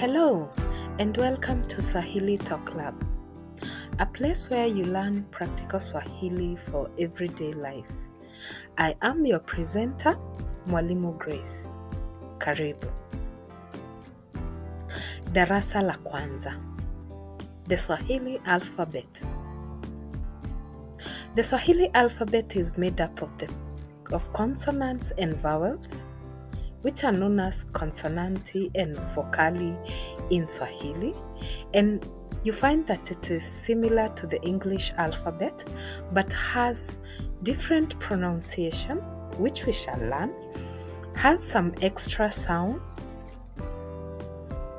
Hello, and welcome to Swahili Talk Club, a place where you learn practical Swahili for everyday life. I am your presenter, Mwalimu Grace. Karibu. Darasa la kwanza. The Swahili alphabet. The Swahili alphabet is made up of consonants and vowels, which are known as consonanti and vocali in Swahili. And you find that it is similar to the English alphabet, but has different pronunciation, which we shall learn, has some extra sounds,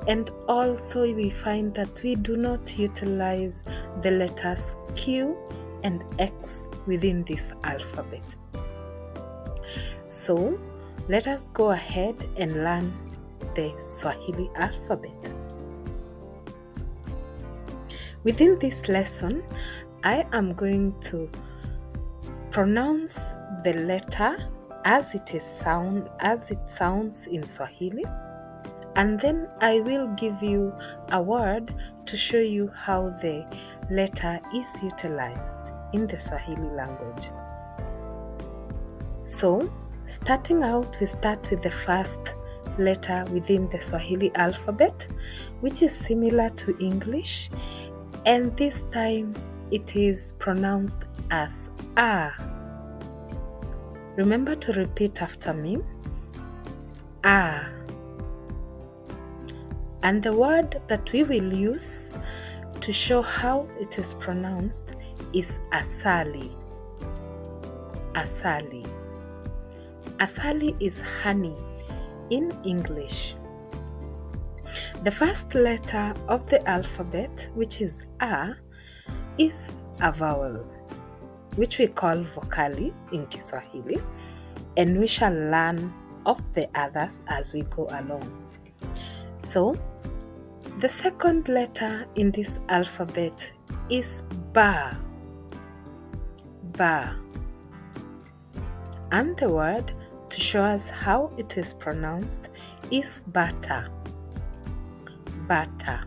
and also we find that we do not utilize the letters Q and X within this alphabet. So, let us go ahead and learn the Swahili alphabet. Within this lesson, I am going to pronounce the letter as it sounds in Swahili, and then I will give you a word to show you how the letter is utilized in the Swahili language. So, starting out, we start with the first letter within the Swahili alphabet, which is similar to English, and this time it is pronounced as A. Remember to repeat after me. A. And the word that we will use to show how it is pronounced is asali. Asali. Asali is honey in English. The first letter of the alphabet, which is A, is a vowel, which we call vocali in Kiswahili, and we shall learn of the others as we go along. So, the second letter in this alphabet is Ba. Ba. And the word to show us how it is pronounced is bata. Bata.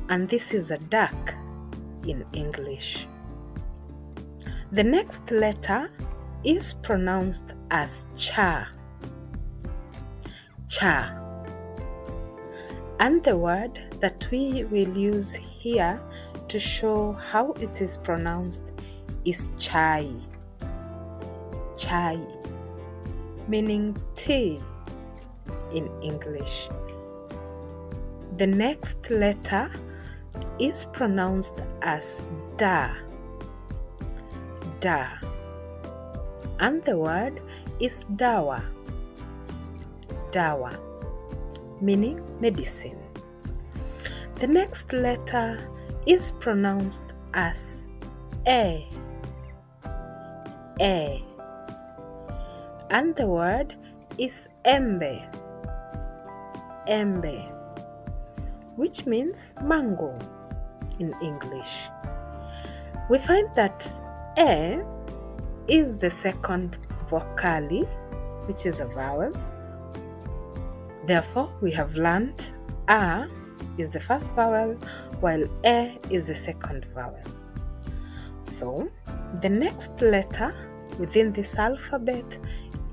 And this is a duck in English. The next letter is pronounced as cha. Cha. And the word that we will use here to show how it is pronounced is chai. Chai, meaning tea in English. The next letter is pronounced as da. Da. And the word is dawa. Dawa, meaning medicine. The next letter is pronounced as E. E. And the word is embe. Embe, which means mango in English. We find that E is the second vocali, which is a vowel. Therefore, we have learned A is the first vowel, while E is the second vowel. So, the next letter within this alphabet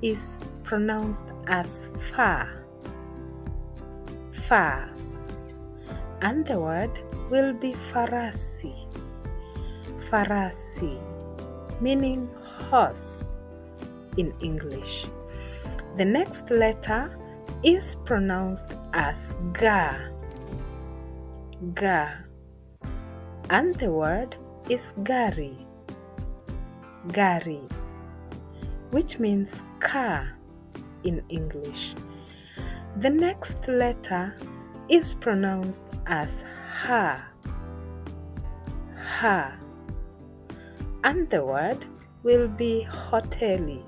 is pronounced as Fa. Fa. And the word will be farasi. Farasi, meaning horse in English. The next letter is pronounced as Ga. Ga. And the word is gari. Gari, which means car in English. The next letter is pronounced as Ha. Ha. And the word will be hoteli.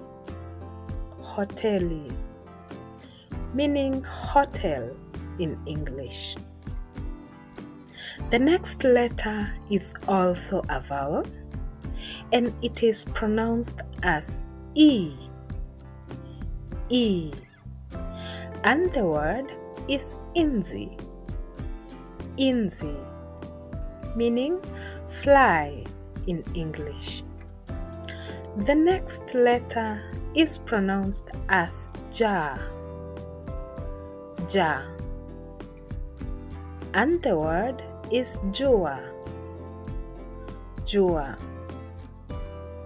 Hoteli, meaning hotel in English. The next letter is also a vowel, and it is pronounced as E. E. And the word is inzi. inzi, meaning fly in English. The next letter is pronounced as ja, ja, and the word is jua, jua,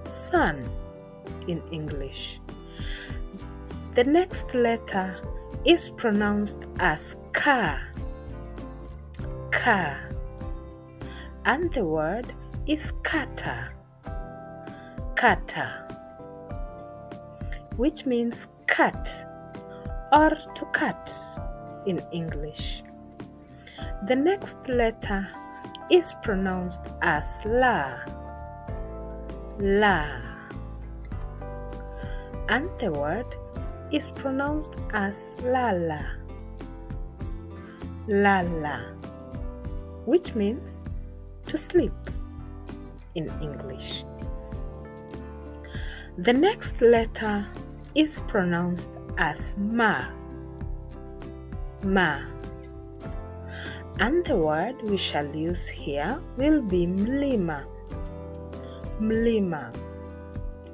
sun in English. The next letter is pronounced as ka, ka, and the word is kata, kata, which means cut or to cut in English. The next letter is pronounced as la, la, and the word is pronounced as lala, lala, which means to sleep in English. The next letter is pronounced as ma, ma, and the word we shall use here will be mlima, mlima,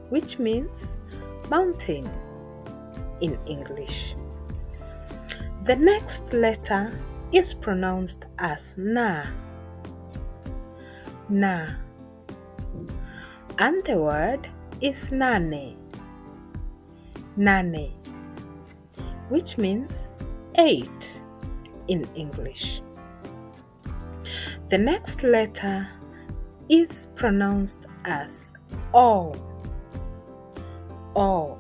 which means mountain in English. The next letter is pronounced as na, na, and the word is nane, nane, which means 8 in English. The next letter is pronounced as o, o,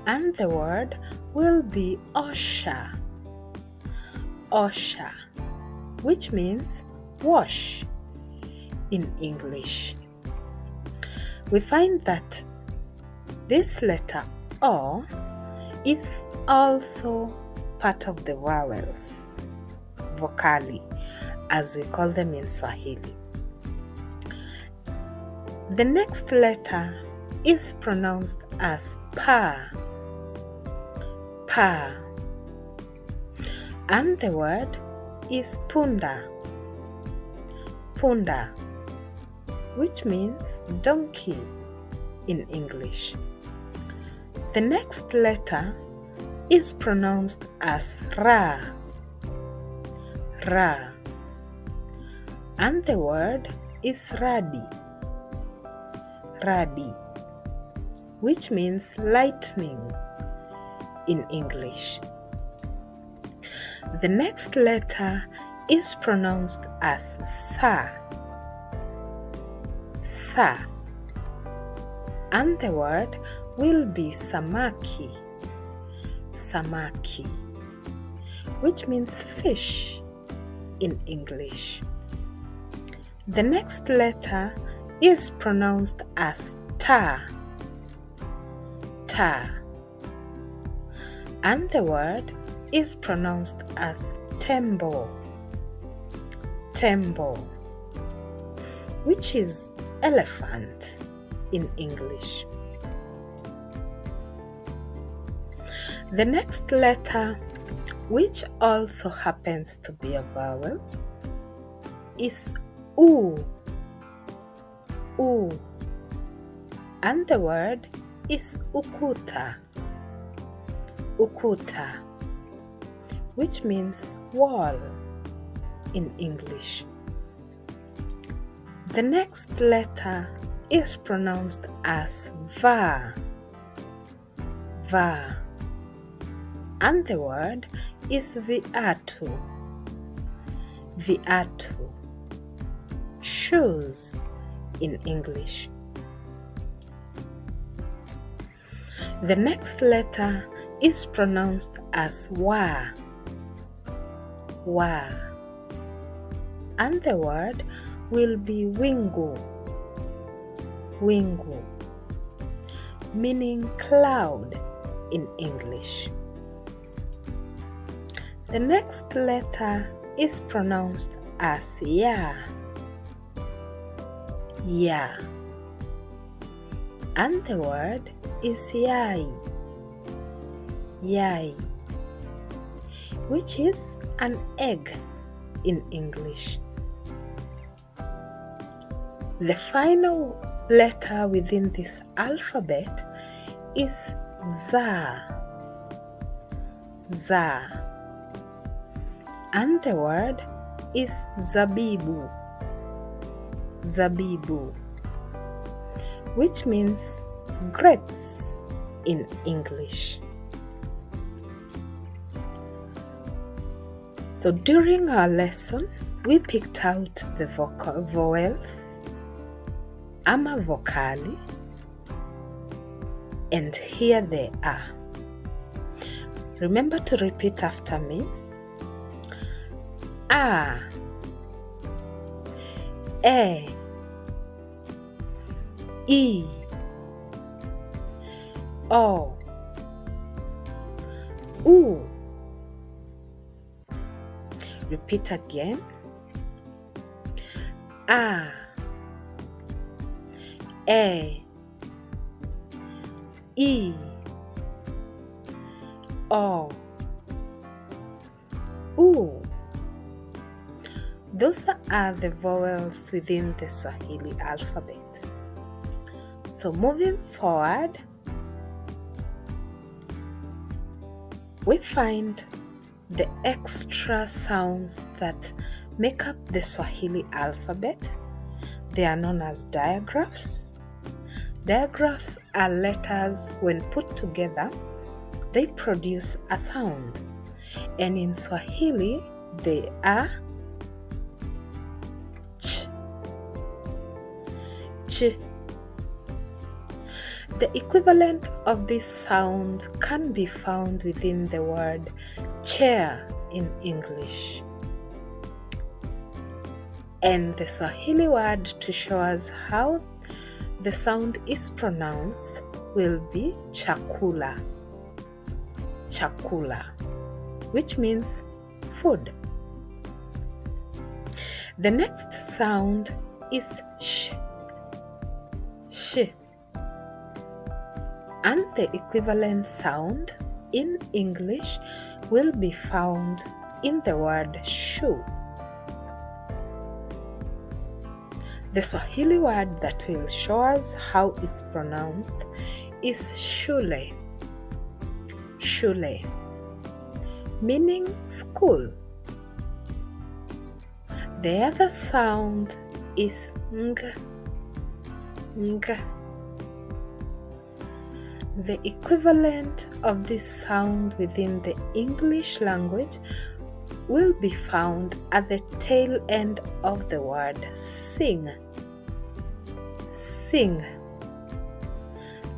and the word will be osha, osha, which means wash in English. We find that this letter O is also part of the vowels, vocali, as we call them in Swahili. The next letter is pronounced as pa, pa, and the word is punda, punda, which means donkey in English. The next letter is pronounced as ra, ra, and the word is radi, radi, which means lightning in English. The next letter is pronounced as sa, sa, and the word will be samaki, samaki, which means fish in English. The next letter is pronounced as ta, ta, and the word is pronounced as tembo, tembo, which is elephant in English. The next letter, which also happens to be a vowel, is u, u, and the word is ukuta, ukuta, which means wall in English. The next letter is pronounced as va, va, and the word is viatu, viatu, shoes in English. The next letter is pronounced as wa, wa, and the word will be wingu, wingu, meaning cloud in English. The next letter is pronounced as ya, ya, and the word is yai, yai, which is an egg in English. The final letter within this alphabet is za. Za. And the word is zabibu. Zabibu, which means grapes in English. So during our lesson, we picked out the vowels, ama vocali, and here they are. Remember to repeat after me. A, E, I, O, U. Repeat again. A, E, I, O, U. Those are the vowels within the Swahili alphabet. So moving forward, we find the extra sounds that make up the Swahili alphabet. They are known as digraphs. Digraphs are letters when put together, they produce a sound. And in Swahili, they are ch, ch. The equivalent of this sound can be found within the word chair in English. And the Swahili word to show us how the sound is pronounced will be chakula. Chakula, which means food. The next sound is sh. Sh. And the equivalent sound in English will be found in the word shoe. The Swahili word that will show us how it's pronounced is shule. Shule, meaning school. The other sound is ng. Ng. The equivalent of this sound within the English language will be found at the tail end of the word sing. Sing.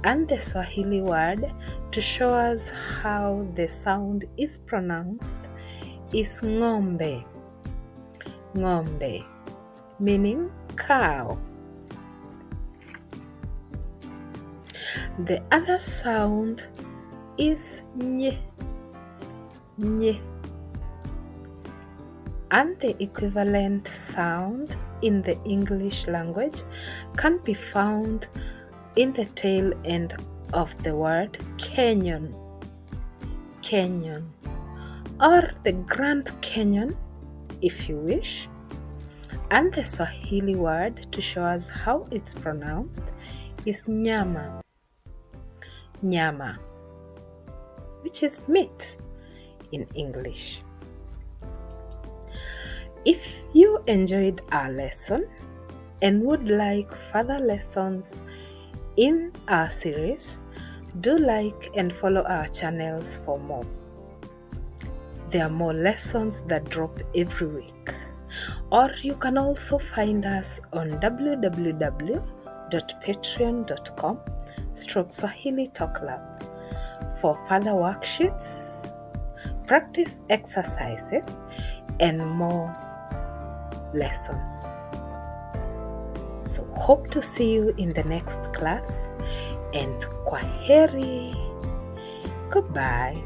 And the Swahili word to show us how the sound is pronounced is ng'ombe. Ng'ombe, meaning cow. The other sound is nye. Nye. And the equivalent sound in the English language can be found in the tail end of the word canyon. Canyon. Or the Grand Canyon, if you wish. And the Swahili word to show us how it's pronounced is nyama. Nyama, which is meat in English. If you enjoyed our lesson and would like further lessons in our series, do like and follow our channels for more. There are more lessons that drop every week. Or you can also find us on www.patreon.com/Swahili Talk Club for further worksheets, practice exercises, and more lessons. So hope to see you in the next class, and kwaheri. Goodbye.